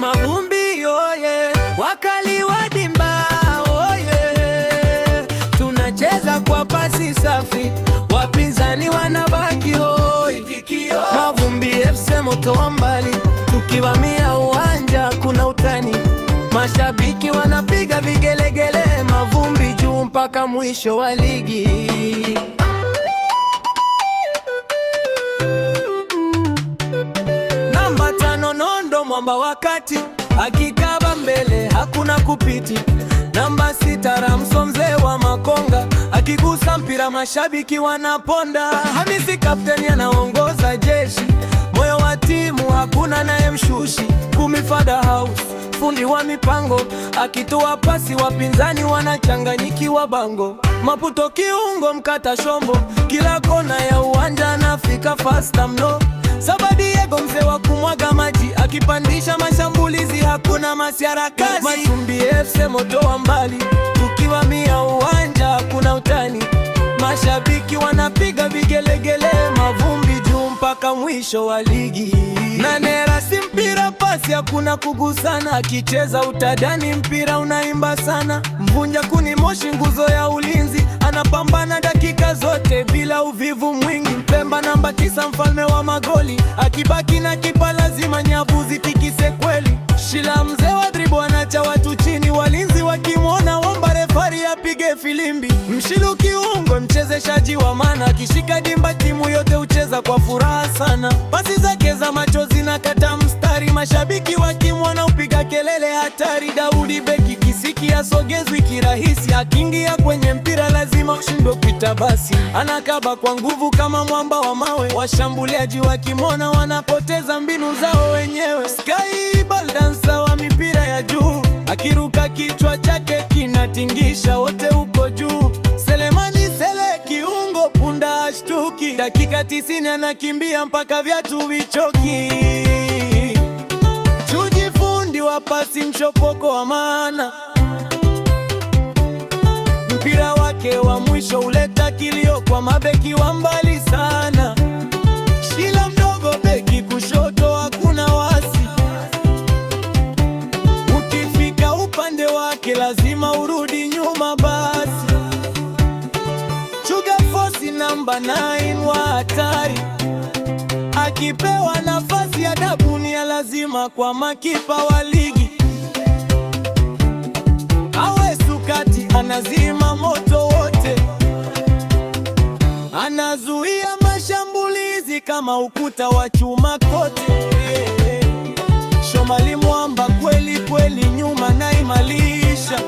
Mavumbi oye, wakali wa dimba oye, tunacheza kwa pasi safi, wapinzani wanabaki hoi. Mavumbi FC moto wa mbali, tukivamia uwanja kuna utani, mashabiki wanapiga vigelegele, mavumbi juu mpaka mwisho wa ligi. Namba 5 Nondo mwamba wakati, akikaba mbele hakuna kupiti. Namba 6 Ramso mzee wa Makonga, akigusa mpira mashabiki wanaponda. Hamisi kapteni anaongoza jeshi, moyo wa timu hakuna naye mshushi. 10 Fada House fundi wa mipango, akitoa pasi wapinzani wanachanganyikiwa bango. Maputo kiungo mkata shombo, kila kona ya uwanja anafika fasta mno. Sabadiego mzee wa kumwaga maji, akipandisha mashambulizi hakuna masiara kazi. Mavumbi FC moto wa mbali, tukivamia uwanja hakuna utani, mashabiki wanapiga vigelegele, mavumbi juu mpaka mwisho wa ligi. Nanera si mpira pasi hakuna kugusana, akicheza utadani mpira unaimba sana. Mvunja kuni Moshi nguzo ya ulinzi, anapambana dakika zote bila uvivu mwingi. Mpemba namba 9 mfalme wa magoli, akibaki na kipa lazima nyavu zitikise kweli. Shila mzee wa dribo anacha watu chini, walinzi wakimwona womba refari apige filimbi. Mshilu kiungo mchezeshaji wa maana, akishika dimba timu yote ucheza kwa furaha sana. Pasi zake za machozi na kata mstari, mashabiki wakimwona upiga kelele hatari. Daudi beki kisiki asogezwi kirahisi, akiingia kwenye mpira lazima ushindwe kupita basi. Anakaba kwa nguvu kama mwamba wa mawe, washambuliaji wakimwona wanapoteza mbinu zao wenyewe. Sky ball dancer wa mipira ya juu, akiruka kichwa chake kinatingisha wote uko juu. Selemani Sele kiungo punda ashtuki, dakika 90 anakimbia mpaka viatu vichoki. Chuji fundi wa pasi mshopoko wa maana, mpira wake wa mwisho uleta kilio kwa mabeki wa mbali sana. Shila mdogo beki kushoto hakuna wasi, ukifika upande wake lazima urudi nyuma basi. Sugar Force namba 9 wa hatari, akipewa nafasi ya dabunia lazima kwa makipa wa ligi. Awe Sukati anazima moto wote, anazuia mashambulizi kama ukuta wa chuma kote. Shomali mwamba kweli kweli, nyuma naimalisha.